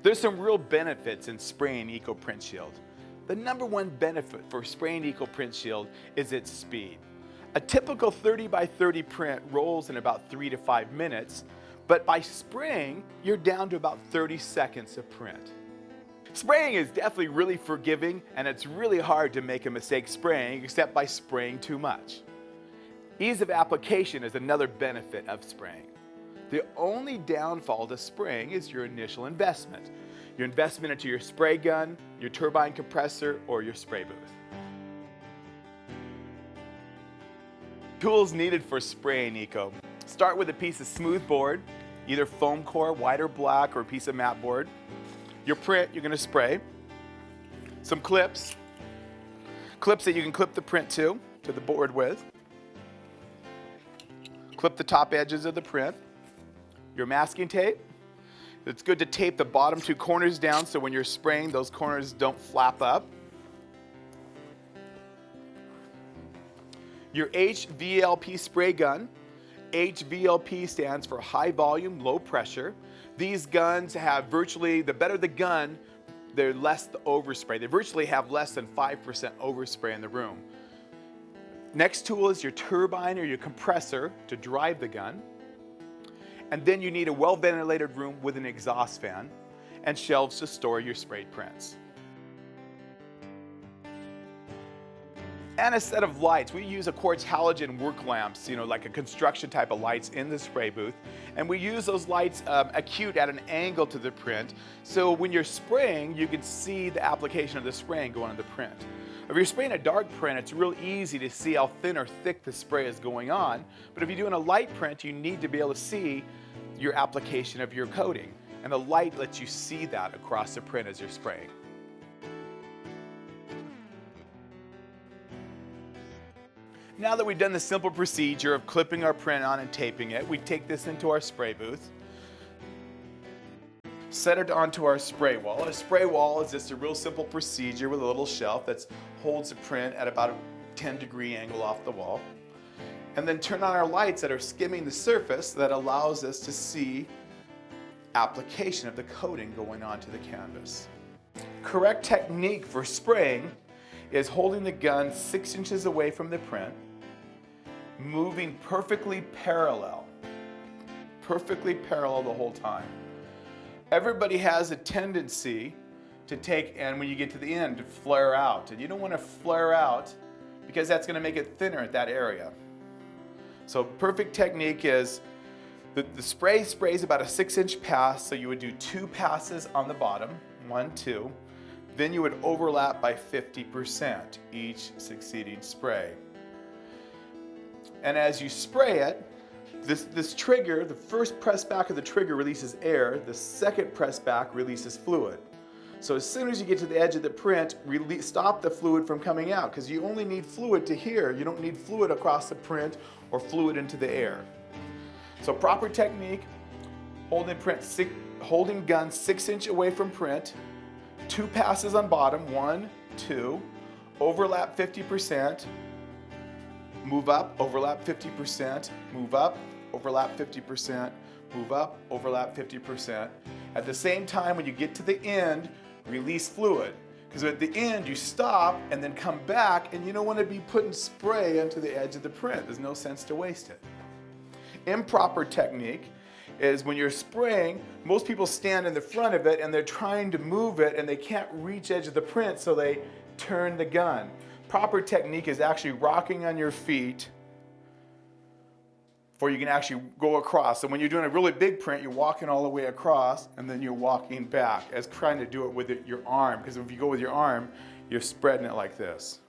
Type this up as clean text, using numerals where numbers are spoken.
There's some real benefits in spraying EcoPrint Shield. The number one benefit for spraying EcoPrint Shield is its speed. A typical 30 by 30 print rolls in about 3 to 5 minutes, but by spraying, you're down to about 30 seconds of print. Spraying is definitely really forgiving, and it's really hard to make a mistake spraying except by spraying too much. Ease of application is another benefit of spraying. The only downfall to spraying is your initial investment. Your investment into your spray gun, your turbine compressor, or your spray booth. Tools needed for spraying Eco. Start with a piece of smooth board, either foam core, white or black, or a piece of mat board. Your print you're going to spray. Some clips. Clips that you can clip the print to the board with. Clip the top edges of the print. Your masking tape. It's good to tape the bottom 2 corners down so when you're spraying, those corners don't flap up. Your HVLP spray gun. HVLP stands for high volume, low pressure. These guns have virtually, the better the gun, they're less the overspray. They virtually have less than 5% overspray in the room. Next tool is your turbine or your compressor to drive the gun. And then you need a well-ventilated room with an exhaust fan and shelves to store your sprayed prints. And a set of lights. We use a quartz halogen work lamps, like a construction type of lights in the spray booth. And we use those lights acute at an angle to the print. So when you're spraying, you can see the application of the spraying going on the print. If you're spraying a dark print, it's real easy to see how thin or thick the spray is going on. But if you're doing a light print, you need to be able to see your application of your coating. And the light lets you see that across the print as you're spraying. Now that we've done the simple procedure of clipping our print on and taping it, we take this into our spray booth, set it onto our spray wall. A spray wall is just a real simple procedure with a little shelf that holds the print at about a 10-degree angle off the wall. And then turn on our lights that are skimming the surface that allows us to see application of the coating going onto the canvas. Correct technique for spraying is holding the gun 6 inches away from the print, moving perfectly parallel the whole time. Everybody has a tendency to take, and when you get to the end, to flare out. And you don't want to flare out because that's going to make it thinner at that area. So perfect technique is the spray sprays about a 6-inch pass, so you would do 2 passes on the bottom, 1, 2. Then you would overlap by 50% each succeeding spray. And as you spray it, this trigger, the first press back of the trigger releases air, the second press back releases fluid. So as soon as you get to the edge of the print, stop the fluid from coming out, because you only need fluid to here. You don't need fluid across the print or fluid into the air. So proper technique, holding gun 6-inch away from print, 2 passes on bottom, 1, 2, overlap 50%, move up, overlap 50%, move up, overlap 50%, move up, overlap 50%. At the same time, when you get to the end, release fluid. Because at the end, you stop and then come back, and you don't want to be putting spray onto the edge of the print. There's no sense to waste it. Improper technique is when you're spraying, most people stand in the front of it and they're trying to move it and they can't reach edge of the print, so they turn the gun. Proper technique is actually rocking on your feet before you can actually go across. So when you're doing a really big print, you're walking all the way across and then you're walking back, as trying to do it with your arm, because if you go with your arm, you're spreading it like this.